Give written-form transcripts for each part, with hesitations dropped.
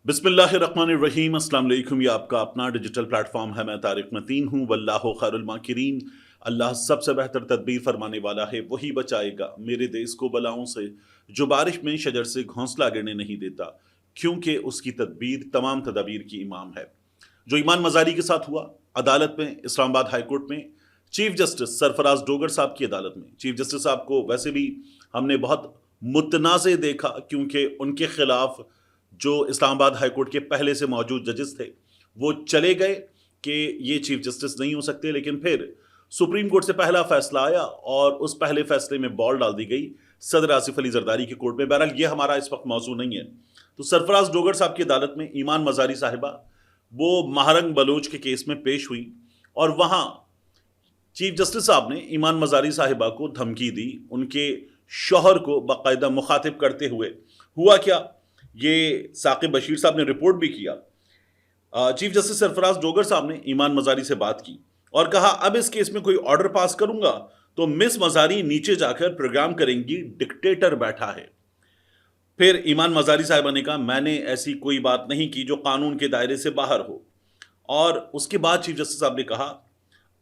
बिस्मिल्लाहिर्रहमानिर्रहीम। अस्सलाम वालेकुम। ये आपका अपना डिजिटल प्लेटफॉर्म है। मैं तारिक मतीन हूँ। वल्लाहु खैरुल माकिरीन। अल्लाह सबसे बेहतर तदबीर फरमाने वाला है, वही बचाएगा मेरे देश को बलाओं से, जो बारिश में शजर से घोंसला गिरने नहीं देता, क्योंकि उसकी तदबीर तमाम तदाबीर की इमाम है। जो ईमान मजारी के साथ हुआ अदालत में, इस्लामाबाद हाई कोर्ट में, चीफ जस्टिस सरफराज डोगर साहब की अदालत में। चीफ जस्टिस साहब को वैसे भी हमने बहुत मुतनाज़ देखा, क्योंकि उनके खिलाफ जो इस्लामाबाद हाई कोर्ट के पहले से मौजूद जजेस थे वो चले गए कि ये चीफ जस्टिस नहीं हो सकते, लेकिन फिर सुप्रीम कोर्ट से पहला फैसला आया और उस पहले फैसले में बॉल डाल दी गई सदर आसिफ अली जरदारी की कोर्ट में। बहरहाल ये हमारा इस वक्त मौजू नहीं है। तो सरफराज डोगर साहब की अदालत में ईमान मजारी साहिबा वो महारंग बलोच के केस में पेश हुई और वहां चीफ जस्टिस साहब ने ईमान मजारी साहिबा को धमकी दी, उनके शौहर को बाकायदा मुखातिब करते हुए। हुआ क्या, ये साकिब बशीर साहब ने रिपोर्ट भी किया। चीफ जस्टिस सरफराज डोगर साहब ने ईमान मजारी से बात की और कहा, अब इस केस में कोई ऑर्डर पास करूंगा तो मिस मजारी नीचे जाकर प्रोग्राम करेंगी, डिक्टेटर बैठा है। फिर ईमान मजारी साहिबा ने कहा, मैंने ऐसी कोई बात नहीं की जो कानून के दायरे से बाहर हो। और उसके बाद चीफ जस्टिस साहब ने कहा,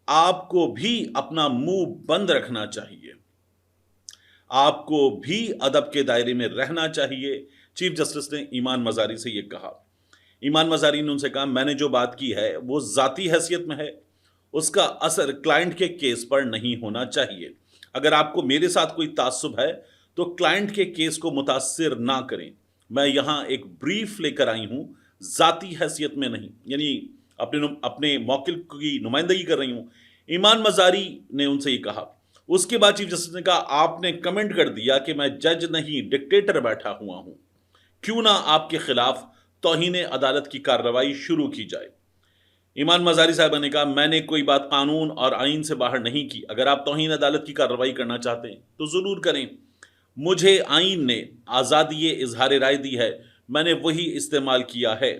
आपको भी अपना मुंह बंद रखना चाहिए, आपको भी अदब के दायरे में रहना चाहिए। चीफ जस्टिस ने ईमान मजारी से यह कहा। ईमान मजारी ने उनसे कहा, मैंने जो बात की है वो जाती हैसियत में है, उसका असर क्लाइंट के केस पर नहीं होना चाहिए। अगर आपको मेरे साथ कोई तासुब है तो क्लाइंट के केस को मुतासिर ना करें। मैं यहां एक ब्रीफ लेकर आई हूं, जाती हैसियत में नहीं, यानी अपने मौकिल की नुमाइंदगी कर रही हूं। ईमान मजारी ने उनसे ये कहा। उसके बाद चीफ जस्टिस ने कहा, आपने कमेंट कर दिया कि मैं जज नहीं डिक्टेटर बैठा हुआ हूं, क्यों ना आपके खिलाफ तौहीन अदालत की कार्रवाई शुरू की जाए। ईमान मजारी साहब ने कहा, मैंने कोई बात कानून और आइन से बाहर नहीं की। अगर आप तौहीन अदालत की कार्रवाई करना चाहते हैं तो जरूर करें, मुझे आइन ने आज़ादी इजहार राय दी है, मैंने वही इस्तेमाल किया है।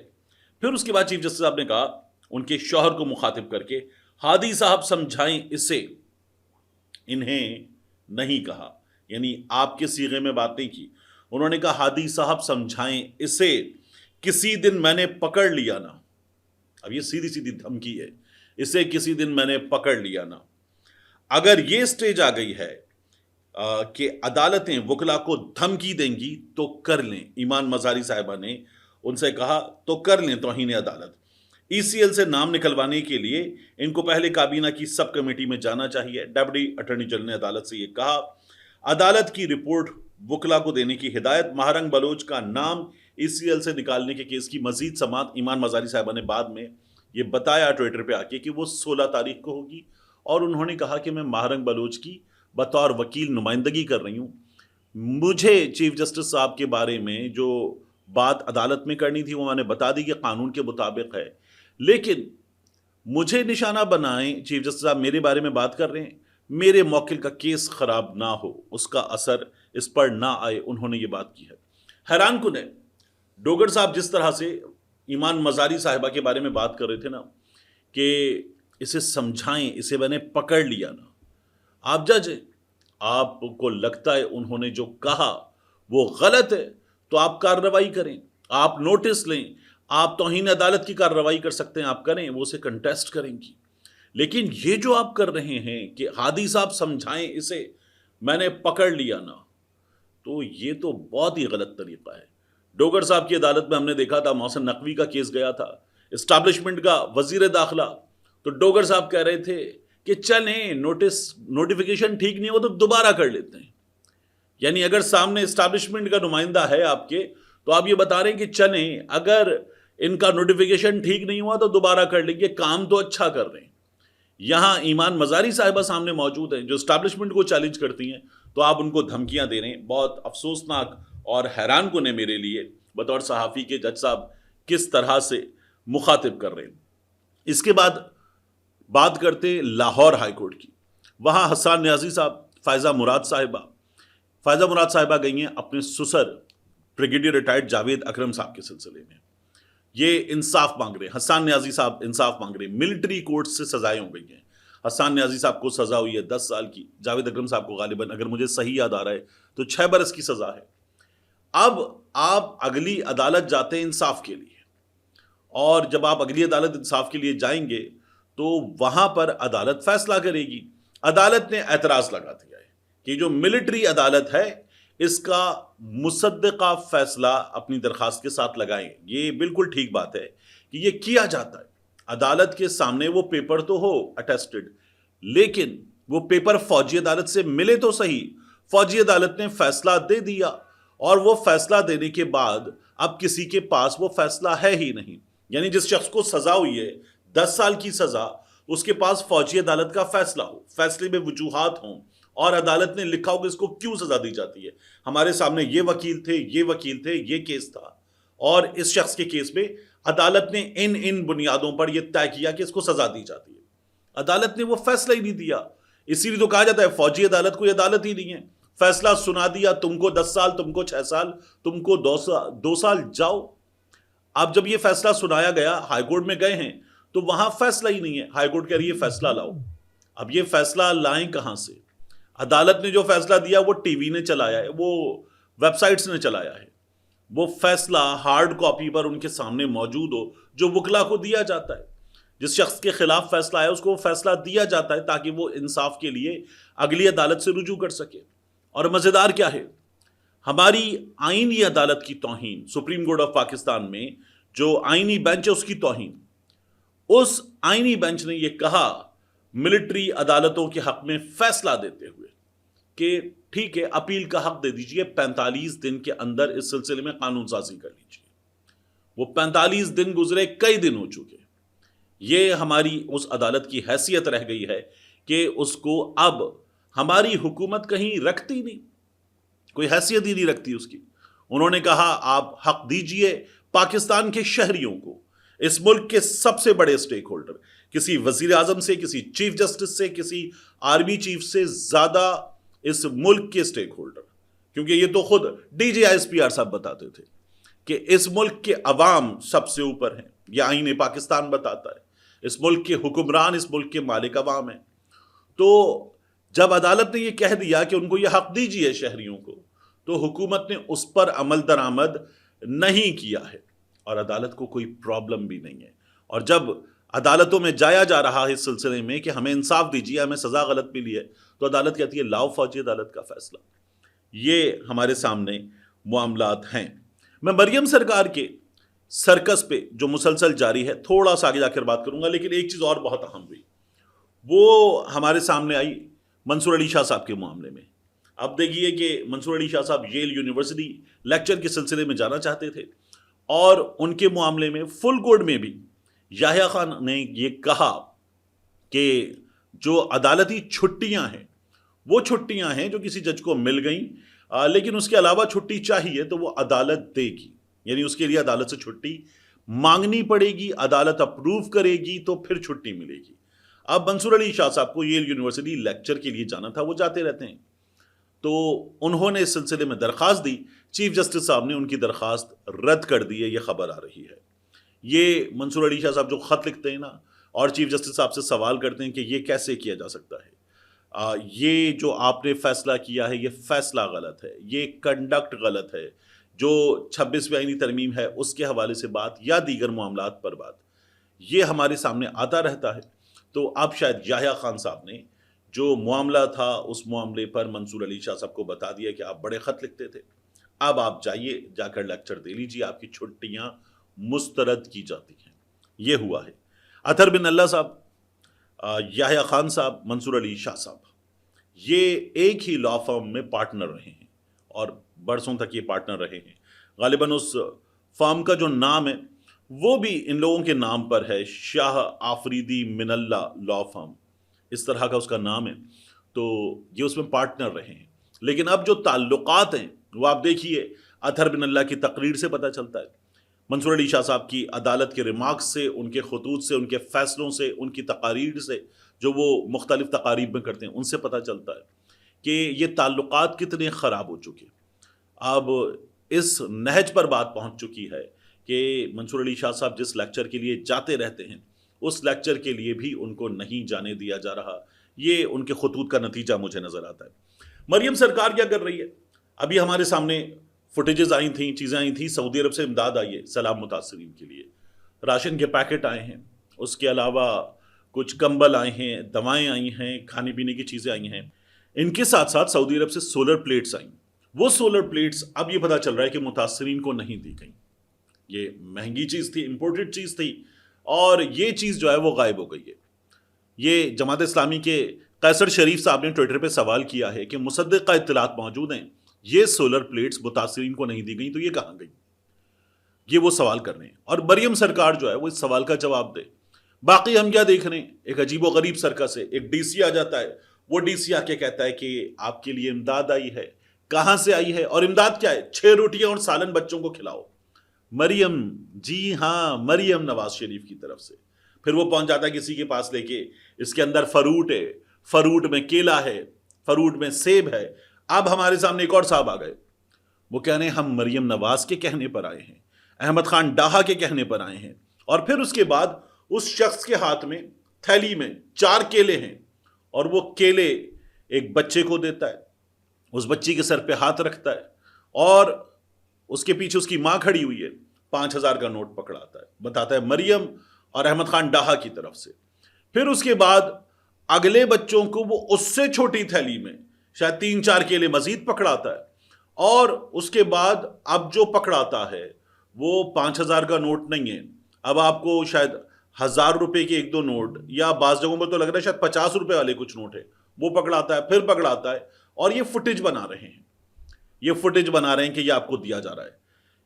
फिर उसके बाद चीफ जस्टिस साहब ने कहा, उनके शौहर को मुखातिब करके, हादी साहब समझाएं इसे। इन्हें नहीं कहा, यानी आपके सीगे में बात नहीं की। उन्होंने कहा, हादी साहब समझाएं इसे, किसी दिन मैंने पकड़ लिया ना। अब ये सीधी सीधी धमकी है, इसे किसी दिन मैंने पकड़ लिया ना। अगर ये स्टेज आ गई है कि अदालतें वकला को धमकी देंगी तो कर लें। ईमान मजारी साहिबा ने उनसे कहा, तो कर लें तौहीन अदालत। ईसीएल से नाम निकलवाने के लिए इनको पहले काबीना की सब कमेटी में जाना चाहिए। डेप्यूटी अटॉर्नी जनरल ने अदालत से यह कहा। अदालत की रिपोर्ट वकला को देने की हिदायत। महारंग बलोच का नाम ईसीएल से निकालने के केस की मजीद समात ईमान मजारी साहिबा ने बाद में ये बताया ट्विटर पे आके कि वो 16 तारीख को होगी। और उन्होंने कहा कि मैं महारंग बलोच की बतौर वकील नुमाइंदगी कर रही हूँ, मुझे चीफ जस्टिस साहब के बारे में जो बात अदालत में करनी थी वो मैंने बता दी कि कानून के मुताबिक है, लेकिन मुझे निशाना बनाएं, चीफ जस्टिस साहब मेरे बारे में बात कर रहे हैं, मेरे मौकिल का केस खराब ना हो, उसका असर इस पर ना आए, उन्होंने ये बात की है। हैरान कुन है, डोगर साहब जिस तरह से ईमान मजारी साहिबा के बारे में बात कर रहे थे ना कि इसे समझाएं, इसे मैंने पकड़ लिया ना। आप जज हैं, आपको लगता है उन्होंने जो कहा वो गलत है तो आप कार्रवाई करें, आप नोटिस लें, आप तौहीन अदालत की कार्रवाई कर सकते हैं, आप करें, वो उसे कंटेस्ट करेंगी। लेकिन ये जो आप कर रहे हैं कि हादी साहब समझाएं इसे, मैंने पकड़ लिया ना, तो ये तो बहुत ही गलत तरीका है। डोगर साहब की अदालत में हमने देखा था, मोहसिन नकवी का केस गया था, इस्टेब्लिशमेंट का वजीर दाखिला, तो डोगर साहब कह रहे थे कि चलें, नोटिफिकेशन ठीक नहीं हो तो दोबारा कर लेते हैं। यानी अगर सामने इस्टेब्लिशमेंट का नुमाइंदा है आपके, तो आप ये बता रहे हैं कि चलें, अगर इनका नोटिफिकेशन ठीक नहीं हुआ तो दोबारा कर लेंगे, काम तो अच्छा कर रहे हैं। यहां ईमान मजारी साहिबा सामने मौजूद हैं जो इस्टेब्लिशमेंट को चैलेंज करती हैं, तो आप उनको धमकियां दे रहे हैं। बहुत अफसोसनाक और हैरान कुन है मेरे लिए बतौर सहाफ़ी के जज साहब किस तरह से मुखातिब कर रहे हैं। इसके बाद बात करते लाहौर हाई कोर्ट की। वहां हसन न्याजी साहब, फ़ायज़ा मुराद साहिबा गई हैं अपने ससुर ब्रिगेडियर रिटायर्ड जावेद अकरम साहब के सिलसिले में। ये इंसाफ मांग रहे हैं, हसन न्याजी साहब इंसाफ मांग रहे हैं। मिलिट्री कोर्ट से सजाएं हो गई हैं। हसन न्याजी साहब को सजा हुई है 10 साल की, जावेद अकरम साहब को गालिबन, अगर मुझे सही याद आ रहा है, तो 6 बरस की सजा है। اب آپ اگلی عدالت جاتے ہیں انصاف کے لیے، اور جب آپ اگلی عدالت انصاف کے لیے جائیں گے تو وہاں پر عدالت فیصلہ کرے گی۔ عدالت نے اعتراض لگا دیا ہے کہ جو ملٹری عدالت ہے اس کا مصدقہ فیصلہ اپنی درخواست کے ساتھ لگائیں۔ یہ بالکل ٹھیک بات ہے کہ یہ کیا جاتا ہے، عدالت کے سامنے وہ پیپر تو ہو اٹیسٹڈ، لیکن وہ پیپر فوجی عدالت سے ملے تو صحیح۔ فوجی عدالت نے فیصلہ دے دیا، اور وہ فیصلہ دینے کے بعد اب کسی کے پاس وہ فیصلہ ہے ہی نہیں، یعنی جس شخص کو سزا ہوئی ہے 10 سال کی سزا، اس کے پاس فوجی عدالت کا فیصلہ ہو، فیصلے میں وجوہات ہوں، اور عدالت نے لکھا ہو کہ اس کو کیوں سزا دی جاتی ہے، ہمارے سامنے یہ وکیل تھے، یہ وکیل تھے، یہ کیس تھا، اور اس شخص کے کیس میں عدالت نے ان بنیادوں پر یہ طے کیا کہ اس کو سزا دی جاتی ہے۔ عدالت نے وہ فیصلہ ہی نہیں دیا، اسی لیے تو کہا جاتا ہے فوجی عدالت کوئی عدالت ہی نہیں ہے۔ فیصلہ سنا دیا، تم کو 10 سال، تم کو 6 سال، تم کو 2 سال، جاؤ۔ اب جب یہ فیصلہ سنایا گیا، ہائی کورٹ میں گئے ہیں تو وہاں فیصلہ ہی نہیں ہے، ہائی کورٹ کہہ رہی ہے فیصلہ لاؤ۔ اب یہ فیصلہ لائیں کہاں سے؟ عدالت نے جو فیصلہ دیا وہ ٹی وی نے چلایا ہے، وہ ویب سائٹس نے چلایا ہے، وہ فیصلہ ہارڈ کاپی پر ان کے سامنے موجود ہو جو وکلا کو دیا جاتا ہے۔ جس شخص کے خلاف فیصلہ ہے اس کو وہ فیصلہ دیا جاتا ہے تاکہ وہ انصاف کے لیے اگلی عدالت سے رجوع کر سکے۔ اور مزیدار کیا ہے، ہماری آئینی عدالت کی توہین، سپریم کورٹ آف پاکستان میں جو آئینی بینچ ہے اس کی توہین، اس آئینی بینچ نے یہ کہا ملٹری عدالتوں کے حق میں فیصلہ دیتے ہوئے کہ ٹھیک ہے، اپیل کا حق دے دیجئے، 45 دن کے اندر اس سلسلے میں قانون سازی کر لیجیے۔ وہ 45 دن گزرے، کئی دن ہو چکے، یہ ہماری اس عدالت کی حیثیت رہ گئی ہے کہ اس کو اب ہماری حکومت کہیں رکھتی نہیں، کوئی حیثیت ہی نہیں رکھتی اس کی۔ انہوں نے کہا آپ حق دیجئے پاکستان کے شہریوں کو، اس ملک کے سب سے بڑے سٹیک ہولڈر، کسی وزیر اعظم سے، کسی چیف جسٹس سے، کسی آرمی چیف سے زیادہ اس ملک کے سٹیک ہولڈر، کیونکہ یہ تو خود D G S P R صاحب بتاتے تھے کہ اس ملک کے عوام سب سے اوپر ہیں، یہ آئین پاکستان بتاتا ہے، اس ملک کے حکمران اس ملک کے مالک عوام ہیں۔ تو جب عدالت نے یہ کہہ دیا کہ ان کو یہ حق دیجیے شہریوں کو، تو حکومت نے اس پر عمل درآمد نہیں کیا ہے، اور عدالت کو کوئی پرابلم بھی نہیں ہے۔ اور جب عدالتوں میں جایا جا رہا ہے اس سلسلے میں کہ ہمیں انصاف دیجیے، ہمیں سزا غلط ملی ہے، تو عدالت کہتی ہے لاؤ فوجی عدالت کا فیصلہ۔ یہ ہمارے سامنے معاملات ہیں۔ میں مریم سرکار کے سرکس پہ جو مسلسل جاری ہے تھوڑا سا آگے جا کر بات کروں گا، لیکن ایک چیز اور بہت اہم ہوئی، وہ ہمارے سامنے آئی منصور علی شاہ صاحب کے معاملے میں۔ اب دیکھیے کہ منصور علی شاہ صاحب ییل یونیورسٹی لیکچر کے سلسلے میں جانا چاہتے تھے، اور ان کے معاملے میں فل کورٹ میں بھی یحییٰ خان نے یہ کہا کہ جو عدالتی چھٹیاں ہیں وہ چھٹیاں ہیں جو کسی جج کو مل گئیں، لیکن اس کے علاوہ چھٹی چاہیے تو وہ عدالت دے گی، یعنی اس کے لیے عدالت سے چھٹی مانگنی پڑے گی، عدالت اپروو کرے گی تو پھر چھٹی ملے گی۔ اب منصور علی شاہ صاحب کو ییل یونیورسٹی لیکچر کے لیے جانا تھا، وہ جاتے رہتے ہیں، تو انہوں نے اس سلسلے میں درخواست دی، چیف جسٹس صاحب نے ان کی درخواست رد کر دی ہے، یہ خبر آ رہی ہے۔ یہ منصور علی شاہ صاحب جو خط لکھتے ہیں نا، اور چیف جسٹس صاحب سے سوال کرتے ہیں کہ یہ کیسے کیا جا سکتا ہے، یہ جو آپ نے فیصلہ کیا ہے یہ فیصلہ غلط ہے، یہ کنڈکٹ غلط ہے، جو 26ویں آئینی ترمیم ہے اس کے حوالے سے بات یا دیگر معاملات پر بات، یہ ہمارے سامنے آتا رہتا ہے۔ تو اب شاید یحییٰ خان صاحب نے جو معاملہ تھا اس معاملے پر منصور علی شاہ صاحب کو بتا دیا کہ آپ بڑے خط لکھتے تھے، اب آپ جائیے، جا کر لیکچر دے لیجیے، آپ کی چھٹیاں مسترد کی جاتی ہیں۔ یہ ہوا ہے۔ اطہر بن اللہ صاحب، یحییٰ خان صاحب، منصور علی شاہ صاحب، یہ ایک ہی لا فرم میں پارٹنر رہے ہیں اور برسوں تک یہ پارٹنر رہے ہیں۔ غالباً اس فرم کا جو نام ہے وہ بھی ان لوگوں کے نام پر ہے، شاہ آفریدی من اللہ لا فرم، اس طرح کا اس کا نام ہے، تو یہ اس میں پارٹنر رہے ہیں۔ لیکن اب جو تعلقات ہیں وہ آپ دیکھیے اطہر بن اللہ کی تقریر سے پتہ چلتا ہے، منصور علی شاہ صاحب کی عدالت کے ریمارکس سے، ان کے خطوط سے، ان کے فیصلوں سے، ان کی تقاریر سے جو وہ مختلف تقاریب میں کرتے ہیں ان سے پتہ چلتا ہے کہ یہ تعلقات کتنے خراب ہو چکے۔ اب اس نہج پر بات پہنچ چکی ہے کہ منصور علی شاہ صاحب جس لیکچر کے لیے جاتے رہتے ہیں اس لیکچر کے لیے بھی ان کو نہیں جانے دیا جا رہا، یہ ان کے خطوط کا نتیجہ مجھے نظر آتا ہے۔ مریم سرکار کیا کر رہی ہے؟ ابھی ہمارے سامنے फुटेजेस आई थी, चीज़ें आई थी, सऊदी अरब से इमदाद आई है सैलाब मुतासरीन के लिए, राशन के पैकेट आए हैं, उसके अलावा कुछ कंबल आए हैं, दवाएं आई हैं, खाने पीने की चीज़ें आई हैं। इनके साथ साथ सऊदी अरब से सोलर प्लेट्स आई। वो सोलर प्लेट्स अब ये पता चल रहा है कि मुतासरीन को नहीं दी गई। ये महंगी चीज़ थी, इंपोर्टेड चीज़ थी, और ये चीज़ जो है वो गायब हो गई है। ये जमात इस्लामी के कैसर शरीफ साहब ने ट्विटर पे सवाल किया है कि मुसद्दिक़ा इत्तलात मौजूद हैं, ये सोलर प्लेट्स मुतासरीन को नहीं दी गई, तो ये कहाँ गई? ये वो सवाल कर रहे हैं, और मरियम सरकार जो है वो इस सवाल का जवाब दे। बाकी हम क्या देख रहे हैं, एक अजीबो गरीब सर्कस है। एक डीसी आ जाता है, वो डीसी आके कहता है कि आपके लिए इमदाद आई है। कहां से आई है और इमदाद क्या है? 6 रोटियां और सालन बच्चों को खिलाओ। मरियम, जी हाँ, मरियम नवाज शरीफ की तरफ से। फिर वो पहुंच जाता है किसी के पास लेके, इसके अंदर फरूट है, फरूट में केला है, फरूट में सेब है। अब हमारे सामने एक और साहब आ गए, वो कह रहे हैं हम मरियम नवाज के कहने पर आए हैं, अहमद खान डाहा के कहने पर आए हैं। और फिर उसके बाद उस शख्स के हाथ में थैली में 4 केले हैं, और वो केले एक बच्चे को देता है, उस बच्ची के सर पे हाथ रखता है, और उसके पीछे उसकी मां खड़ी हुई है, 5,000 का नोट पकड़ाता है, बताता है मरियम और अहमद खान डाहा की तरफ से। फिर उसके बाद अगले बच्चों को वो उससे छोटी थैली में शायद 3-4 केले मजीद पकड़ाता है, और उसके बाद अब जो पकड़ाता है वो 5,000 का नोट नहीं है, अब आपको शायद 1,000 रुपए के 1-2 नोट, या बाज जगहों पर तो लग रहा है शायद 50 रुपए वाले कुछ नोट है, वो पकड़ाता है, फिर पकड़ाता है। और ये फुटेज बना रहे हैं, ये फुटेज बना रहे हैं कि ये आपको दिया जा रहा है।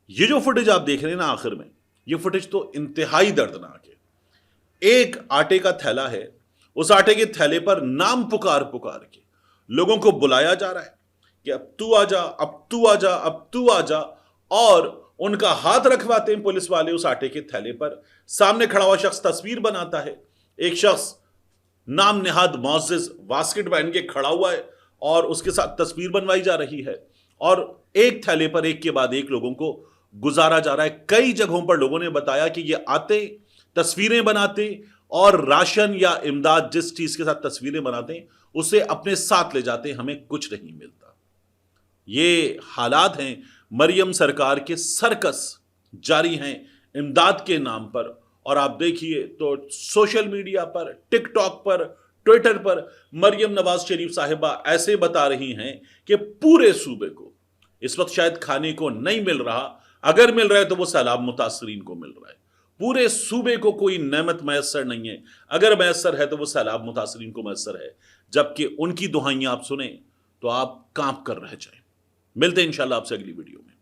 ये जो फुटेज आप देख रहे हैं ना आखिर में, ये फुटेज तो इंतहाई दर्दनाक है। एक आटे का थैला है, उस आटे के थैले पर नाम पुकार पुकार के लोगों को बुलाया जा रहा है कि अब तू आ जा, अब तू आ जा, अब तू आ जा, और उनका हाथ रखवाते हैं पुलिस वाले उस आटे के थैले पर। सामने खड़ा हुआ शख्स तस्वीर बनाता है, एक शख्स नाम निहाद मोअज़्ज़िज़ बास्केट पहन के खड़ा हुआ है, और उसके साथ तस्वीर बनवाई जा रही है, और एक थैले पर एक के बाद एक लोगों को गुजारा जा रहा है। कई जगहों पर लोगों ने बताया कि ये आते, तस्वीरें बनाते, और राशन या इमदाद जिस चीज के साथ तस्वीरें बनाते हैं उसे अपने साथ ले जाते, हमें कुछ नहीं मिलता। ये हालात हैं, मरियम सरकार के सर्कस जारी हैं इमदाद के नाम पर। और आप देखिए तो सोशल मीडिया पर, टिकटॉक पर, ट्विटर पर मरियम नवाज शरीफ साहिबा ऐसे बता रही हैं कि पूरे सूबे को इस वक्त शायद खाने को नहीं मिल रहा, अगर मिल रहा है तो वो सैलाब मुतासरीन को मिल रहा है। पूरे सूबे को कोई नेमत मैसर नहीं है, अगर मैसर है तो वो सैलाब मुतासरीन को मैसर है। जबकि उनकी दुहाइयां आप सुने तो आप कांप कर रह जाएं। मिलते हैं इंशाल्लाह आपसे अगली वीडियो में।